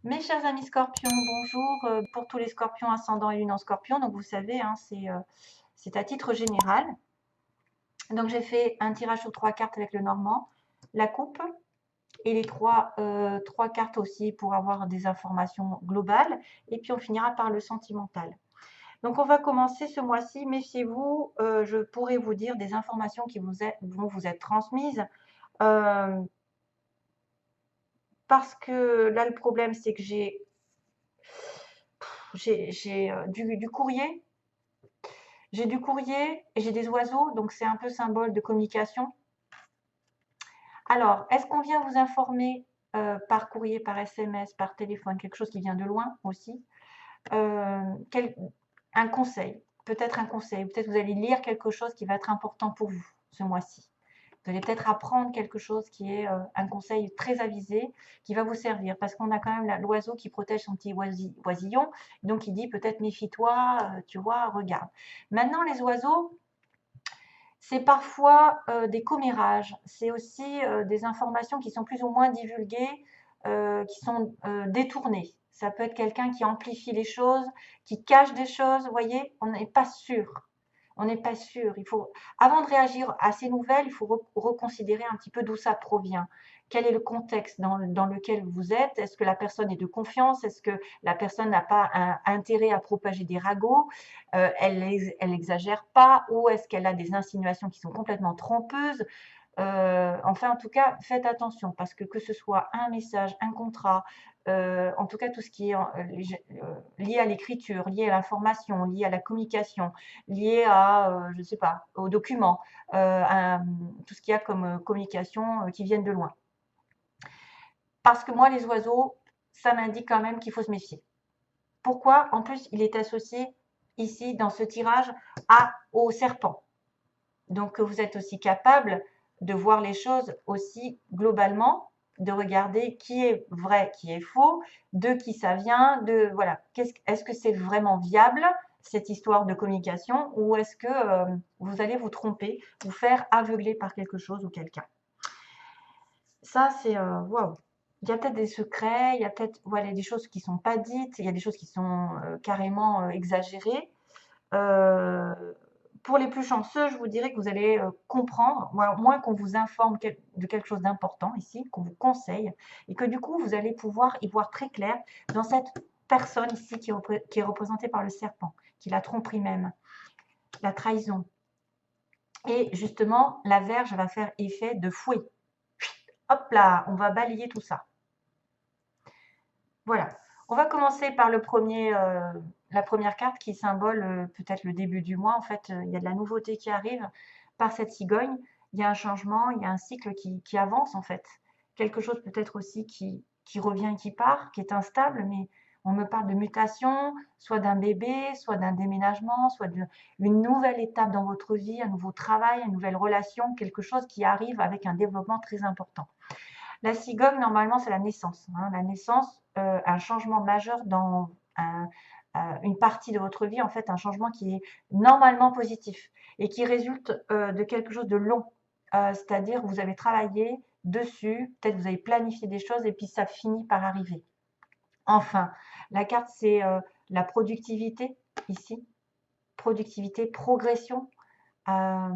Mes chers amis scorpions, bonjour. Pour tous les scorpions ascendant et lune en scorpion, donc vous savez, hein, c'est à titre général. Donc j'ai fait un tirage sur 3 cartes avec le normand, la coupe et les trois cartes aussi pour avoir des informations globales. Et puis on finira par le sentimental. Donc on va commencer ce mois-ci. Méfiez-vous, je pourrais vous dire des informations qui vont vous être transmises. euh, Parce que là, le problème, c'est que j'ai du courrier. J'ai du courrier et j'ai des oiseaux, donc c'est un peu symbole de communication. Alors, est-ce qu'on vient vous informer par courrier, par SMS, par téléphone, quelque chose qui vient de loin aussi? Euh, quel- un conseil, peut-être un conseil, peut-être vous allez lire quelque chose qui va être important pour vous ce mois-ci. Vous allez peut-être apprendre quelque chose qui est un conseil très avisé qui va vous servir parce qu'on a quand même l'oiseau qui protège son petit oisillon. Donc il dit peut-être méfie-toi, tu vois, regarde. Maintenant, les oiseaux, c'est parfois des commérages, c'est aussi des informations qui sont plus ou moins divulguées, qui sont détournées. Ça peut être quelqu'un qui amplifie les choses, qui cache des choses, vous voyez, on n'est pas sûr. On n'est pas sûr. Il faut, avant de réagir à ces nouvelles, il faut reconsidérer un petit peu d'où ça provient. Quel est le contexte dans lequel vous êtes? Est-ce que la personne est de confiance? Est-ce que la personne n'a pas un intérêt à propager des ragots? Elle exagère pas? Ou est-ce qu'elle a des insinuations qui sont complètement trompeuses? Enfin, en tout cas, faites attention parce que ce soit un message, un contrat, en tout cas tout ce qui est lié à l'écriture, lié à l'information, lié à la communication, lié à, je ne sais pas, aux documents, tout ce qu'il y a comme communication qui viennent de loin. Parce que moi, les oiseaux, ça m'indique quand même qu'il faut se méfier. Pourquoi? En plus, il est associé ici dans ce tirage au serpent. Donc, vous êtes aussi capable de voir les choses aussi globalement, de regarder qui est vrai, qui est faux, de qui ça vient, de voilà, est-ce que c'est vraiment viable cette histoire de communication ou est-ce que vous allez vous tromper, vous faire aveugler par quelque chose ou quelqu'un. Ça, c'est waouh. Il y a peut-être des secrets, il y a peut-être voilà, des choses qui ne sont pas dites, il y a des choses qui sont carrément exagérées. Euh, pour les plus chanceux, je vous dirais que vous allez comprendre, moins qu'on vous informe de quelque chose d'important ici, qu'on vous conseille, et que du coup, vous allez pouvoir y voir très clair dans cette personne ici qui est représentée par le serpent, qui la tromperie même, la trahison. Et justement, la verge va faire effet de fouet. Hop là, on va balayer tout ça. Voilà. On va commencer par la première carte qui symbole peut-être le début du mois. En fait, il y a de la nouveauté qui arrive par cette cigogne. Il y a un changement, il y a un cycle qui avance en fait. Quelque chose peut-être aussi qui revient et qui part, qui est instable, mais on me parle de mutation, soit d'un bébé, soit d'un déménagement, soit d'une nouvelle étape dans votre vie, un nouveau travail, une nouvelle relation, quelque chose qui arrive avec un développement très important. La cigogne, normalement, c'est la naissance. Hein. La naissance, un changement majeur dans une partie de votre vie, en fait, un changement qui est normalement positif et qui résulte de quelque chose de long. C'est-à-dire, vous avez travaillé dessus, peut-être vous avez planifié des choses et puis ça finit par arriver. Enfin, la carte, c'est la productivité ici. Productivité, progression euh,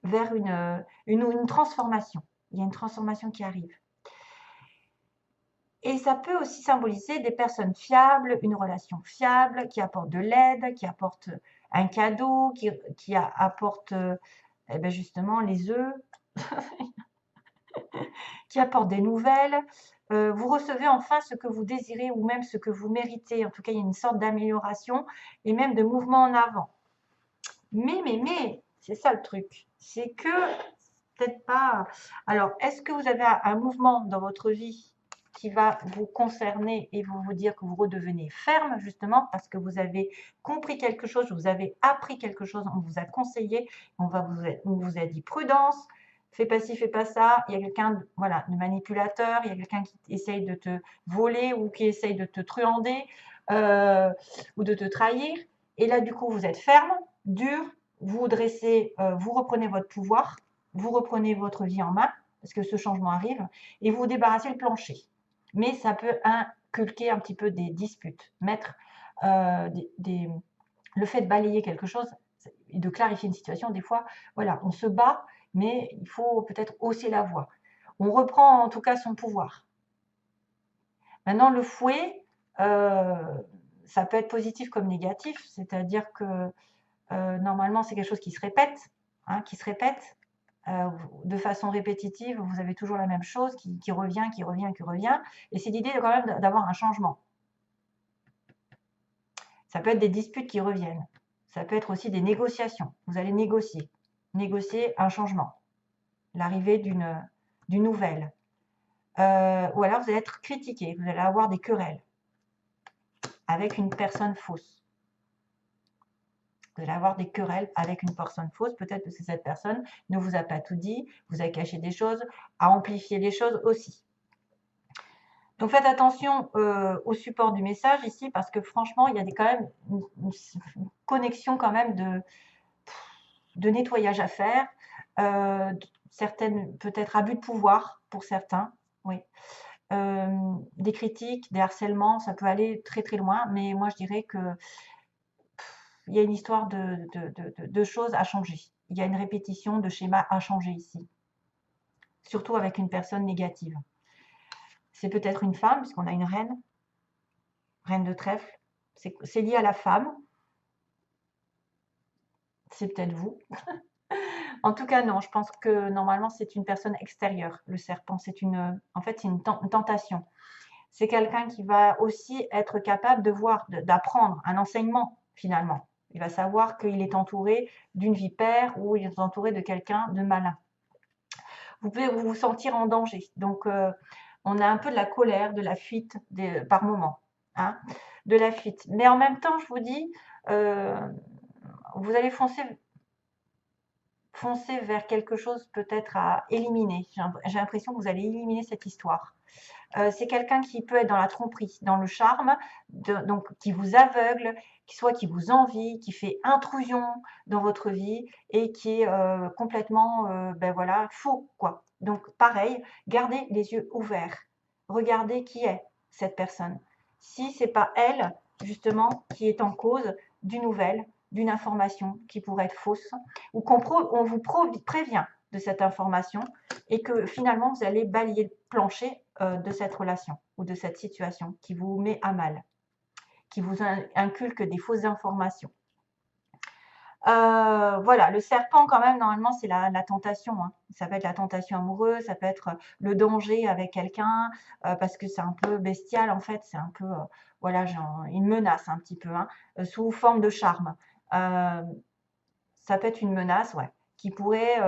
vers une transformation. Il y a une transformation qui arrive. Et ça peut aussi symboliser des personnes fiables, une relation fiable, qui apporte de l'aide, qui apporte un cadeau, qui apporte eh ben justement les œufs, qui apporte des nouvelles. Vous recevez enfin ce que vous désirez ou même ce que vous méritez. En tout cas, il y a une sorte d'amélioration et même de mouvement en avant. Mais, c'est ça le truc. C'est que, peut-être pas. Alors, est-ce que vous avez un mouvement dans votre vie qui va vous concerner et vous dire que vous redevenez ferme, justement, parce que vous avez compris quelque chose, vous avez appris quelque chose, on vous a conseillé, on vous a dit prudence, fais pas ci, fais pas ça. Il y a quelqu'un voilà, de manipulateur, il y a quelqu'un qui essaye de te voler ou qui essaye de te truander ou de te trahir. Et là, du coup, vous êtes ferme, dur, vous dressez, vous reprenez votre pouvoir, vous reprenez votre vie en main, parce que ce changement arrive, et vous débarrassez le plancher. mais ça peut inculquer un petit peu des disputes, mettre le fait de balayer quelque chose et de clarifier une situation, des fois, voilà, on se bat, mais il faut peut-être hausser la voix. On reprend en tout cas son pouvoir. Maintenant, le fouet, ça peut être positif comme négatif, c'est-à-dire que normalement, c'est quelque chose qui se répète, hein, de façon répétitive. Vous avez toujours la même chose qui revient, qui revient, qui revient. Et c'est l'idée quand même d'avoir un changement. Ça peut être des disputes qui reviennent. Ça peut être aussi des négociations. Vous allez négocier un changement, l'arrivée d'une nouvelle. Ou alors vous allez être critiqué, vous allez avoir des querelles avec une personne fausse. Vous allez avoir des querelles avec une personne fausse. Peut-être que cette personne ne vous a pas tout dit, vous a caché des choses, a amplifié les choses aussi. Donc faites attention au support du message ici, parce que franchement, il y a quand même une connexion quand même de nettoyage à faire, certaines peut-être abus de pouvoir pour certains, oui. Des critiques, des harcèlements, ça peut aller très très loin, mais moi je dirais que il y a une histoire de choses à changer. Il y a une répétition de schémas à changer ici, surtout avec une personne négative. C'est peut-être une femme, puisqu'on a une reine de trèfle. C'est lié à la femme. C'est peut-être vous. En tout cas, non, je pense que normalement, c'est une personne extérieure, le serpent. En fait, c'est une tentation. C'est quelqu'un qui va aussi être capable de voir, d'apprendre un enseignement, finalement. Il va savoir qu'il est entouré d'une vipère ou il est entouré de quelqu'un de malin. Vous pouvez vous sentir en danger. Donc, on a un peu de la colère, de la fuite par moment. Hein, de la fuite. Mais en même temps, je vous dis, vous allez foncer vers quelque chose peut-être à éliminer. J'ai l'impression que vous allez éliminer cette histoire. C'est quelqu'un qui peut être dans la tromperie, dans le charme, donc qui vous aveugle, qui vous envie, qui fait intrusion dans votre vie et qui est complètement ben voilà, faux, quoi. Donc pareil, gardez les yeux ouverts. Regardez qui est cette personne. Si c'est pas elle, justement, qui est en cause d'une nouvelle, d'une information qui pourrait être fausse, ou on vous prévient de cette information et que finalement vous allez balayer le plancher de cette relation ou de cette situation qui vous met à mal, qui vous inculque des fausses informations. Voilà, le serpent quand même, normalement, c'est la tentation. Hein. Ça peut être la tentation amoureuse, ça peut être le danger avec quelqu'un, parce que c'est un peu bestial en fait, c'est un peu, voilà, genre, une menace un petit peu, hein, sous forme de charme. Ça peut être une menace, ouais, qui pourrait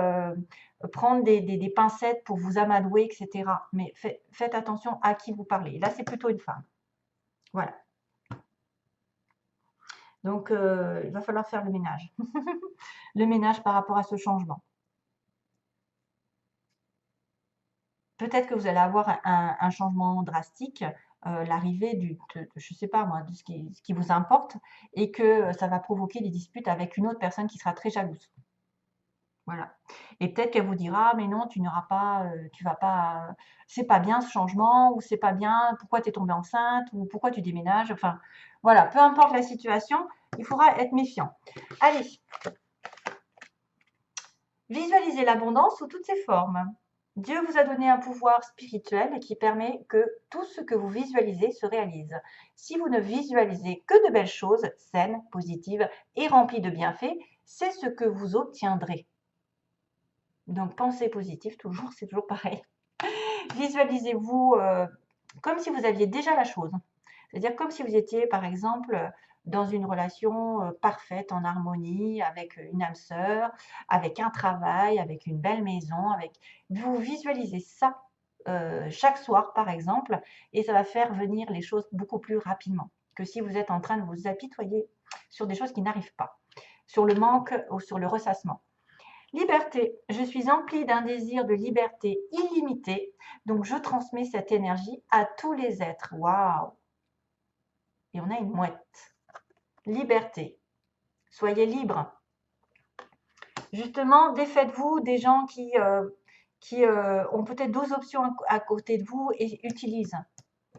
prendre des pincettes pour vous amadouer, etc. Mais faites attention à qui vous parlez. Là, c'est plutôt une femme. Voilà. Donc, il va falloir faire le ménage. Le ménage par rapport à ce changement. Peut-être que vous allez avoir un changement drastique, l'arrivée je ne sais pas moi, de ce qui vous importe, et que ça va provoquer des disputes avec une autre personne qui sera très jalouse. Voilà. Et peut-être qu'elle vous dira: «Mais non, tu n'auras pas, tu vas pas, c'est pas bien ce changement» ou «C'est pas bien, pourquoi tu es tombée enceinte?» ou «Pourquoi tu déménages?» enfin, voilà, peu importe la situation, il faudra être méfiant. Allez, visualisez l'abondance sous toutes ses formes. Dieu vous a donné un pouvoir spirituel qui permet que tout ce que vous visualisez se réalise. Si vous ne visualisez que de belles choses, saines, positives et remplies de bienfaits, c'est ce que vous obtiendrez. Donc, pensée positive, toujours, c'est toujours pareil. Visualisez-vous comme si vous aviez déjà la chose. C'est-à-dire comme si vous étiez, par exemple, dans une relation parfaite, en harmonie, avec une âme sœur, avec un travail, avec une belle maison. Vous visualisez ça chaque soir, par exemple, et ça va faire venir les choses beaucoup plus rapidement que si vous êtes en train de vous apitoyer sur des choses qui n'arrivent pas, sur le manque ou sur le ressassement. Liberté. Je suis emplie d'un désir de liberté illimité, donc je transmets cette énergie à tous les êtres. Waouh! Et on a une mouette. Liberté. Soyez libre. Justement, défaites-vous des gens qui ont peut-être 12 options à côté de vous et utilisent.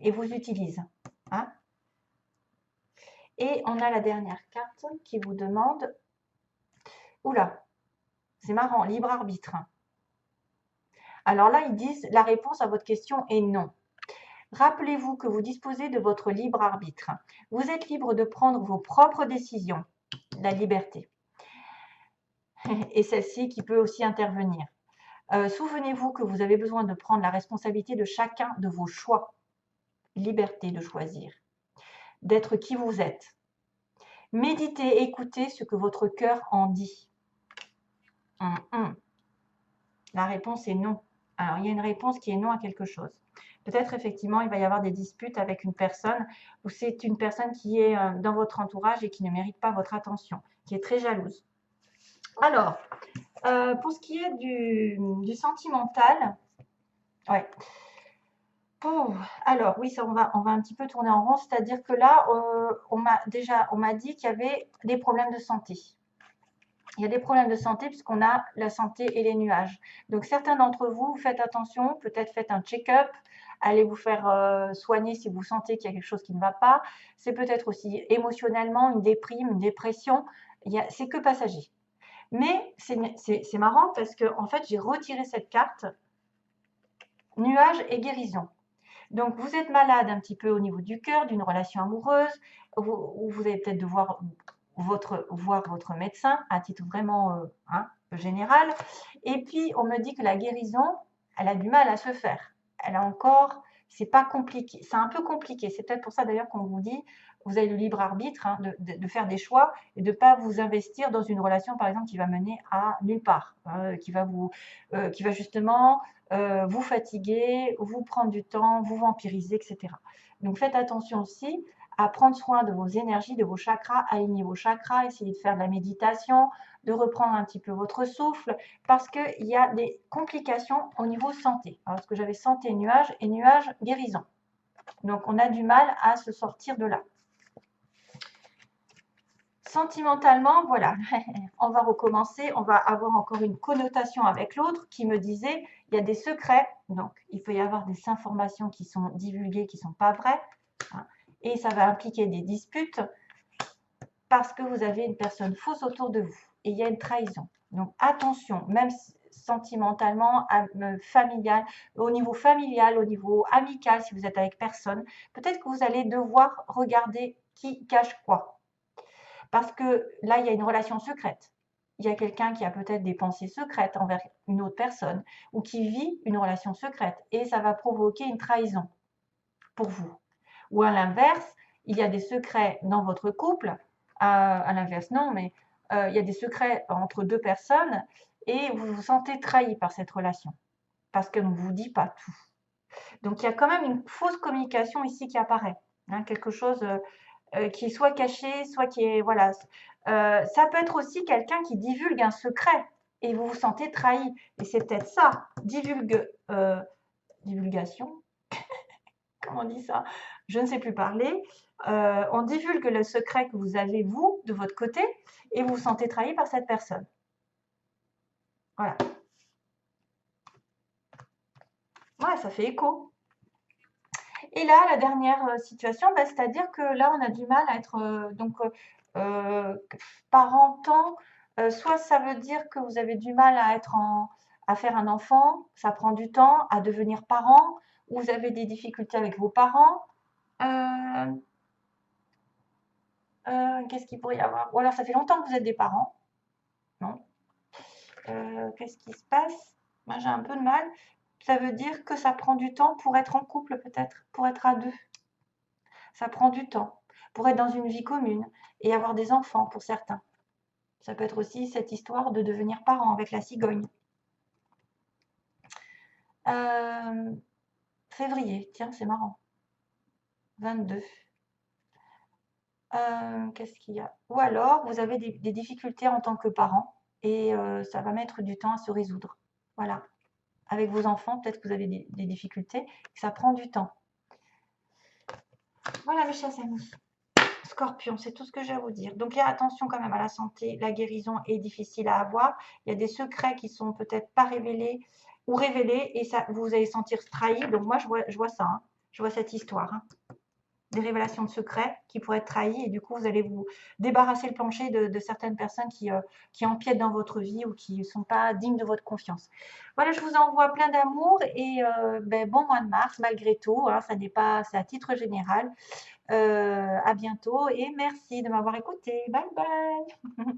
et vous utilise. Hein. Et on a la dernière carte qui vous demande, oula, c'est marrant, libre arbitre. Alors là, ils disent, la réponse à votre question est non. Rappelez-vous que vous disposez de votre libre arbitre. Vous êtes libre de prendre vos propres décisions, la liberté. Et celle-ci qui peut aussi intervenir. Souvenez-vous que vous avez besoin de prendre la responsabilité de chacun de vos choix. Liberté de choisir, d'être qui vous êtes. Méditez, écoutez ce que votre cœur en dit. La réponse est non. Alors, il y a une réponse qui est non à quelque chose. Peut-être, effectivement, il va y avoir des disputes avec une personne ou c'est une personne qui est dans votre entourage et qui ne mérite pas votre attention, qui est très jalouse. Alors, pour ce qui est du sentimental, ouais. Alors, oui, ça, on va un petit peu tourner en rond, c'est-à-dire que là, on m'a dit qu'il y avait des problèmes de santé. Il y a des problèmes de santé puisqu'on a la santé et les nuages. Donc, certains d'entre vous, faites attention, peut-être faites un check-up, allez vous faire soigner si vous sentez qu'il y a quelque chose qui ne va pas. C'est peut-être aussi émotionnellement une déprime, une dépression. C'est que passager. Mais c'est marrant parce que en fait, j'ai retiré cette carte nuages et guérison. Donc, vous êtes malade un petit peu au niveau du cœur, d'une relation amoureuse, où vous allez peut-être devoir voir votre médecin à titre vraiment général. Et puis, on me dit que la guérison, elle a du mal à se faire. Elle a encore, c'est pas compliqué, c'est un peu compliqué. C'est peut-être pour ça d'ailleurs qu'on vous dit, vous avez le libre arbitre de faire des choix et de ne pas vous investir dans une relation, par exemple, qui va mener à nulle part, qui va justement vous fatiguer, vous prendre du temps, vous vampiriser, etc. Donc, faites attention aussi à prendre soin de vos énergies, de vos chakras, aligner vos chakras, essayer de faire de la méditation, de reprendre un petit peu votre souffle, parce qu'il y a des complications au niveau santé. Parce que j'avais santé nuage et nuage guérison. Donc, on a du mal à se sortir de là. Sentimentalement, voilà, on va recommencer, on va avoir encore une connotation avec l'autre qui me disait, il y a des secrets, donc il peut y avoir des informations qui sont divulguées, qui ne sont pas vraies, hein, et ça va impliquer des disputes parce que vous avez une personne fausse autour de vous et il y a une trahison. Donc attention, même sentimentalement, familial, au niveau familial, au niveau amical, si vous êtes avec personne, peut-être que vous allez devoir regarder qui cache quoi. Parce que là, il y a une relation secrète. Il y a quelqu'un qui a peut-être des pensées secrètes envers une autre personne ou qui vit une relation secrète et ça va provoquer une trahison pour vous. Ou à l'inverse, il y a des secrets dans votre couple, à l'inverse non, mais il y a des secrets entre deux personnes et vous vous sentez trahi par cette relation parce qu'elle ne vous dit pas tout. Donc il y a quand même une fausse communication ici qui apparaît, hein, quelque chose qui est soit caché, soit qui est, voilà. Ça peut être aussi quelqu'un qui divulgue un secret et vous vous sentez trahi. Et c'est peut-être ça, divulgation, comment on dit ça? Je ne sais plus parler. On divulgue le secret que vous avez, vous, de votre côté, et vous vous sentez trahi par cette personne. Voilà. Ouais, ça fait écho. Et là, la dernière situation, bah, c'est-à-dire que là, on a du mal à être parentant. Soit ça veut dire que vous avez du mal à faire un enfant, ça prend du temps, à devenir parent, ou vous avez des difficultés avec vos parents. Qu'est-ce qu'il pourrait y avoir? Ou alors ça fait longtemps que vous êtes des parents. Non. Qu'est-ce qui se passe? Moi, j'ai un peu de mal. Ça veut dire que ça prend du temps pour être en couple, peut-être, pour être à deux. Ça prend du temps pour être dans une vie commune et avoir des enfants pour certains. Ça peut être aussi cette histoire de devenir parent avec la cigogne. Février, tiens, c'est marrant. 22. Qu'est-ce qu'il y a? Ou alors, vous avez des difficultés en tant que parent et ça va mettre du temps à se résoudre. Voilà. Avec vos enfants, peut-être que vous avez des difficultés, ça prend du temps. Voilà, mes chers amis. Scorpion, c'est tout ce que j'ai à vous dire. Donc, il y a attention quand même à la santé. La guérison est difficile à avoir. Il y a des secrets qui sont peut-être pas révélés ou révélés et ça, vous allez sentir trahi. Donc, moi, je vois ça. Hein. Je vois cette histoire, hein. Des révélations de secrets qui pourraient être trahis et du coup, vous allez vous débarrasser le plancher de certaines personnes qui empiètent dans votre vie ou qui ne sont pas dignes de votre confiance. Voilà, je vous envoie plein d'amour et bon mois de mars malgré tout, hein, ça n'est pas, c'est à titre général. À bientôt et merci de m'avoir écouté. Bye bye.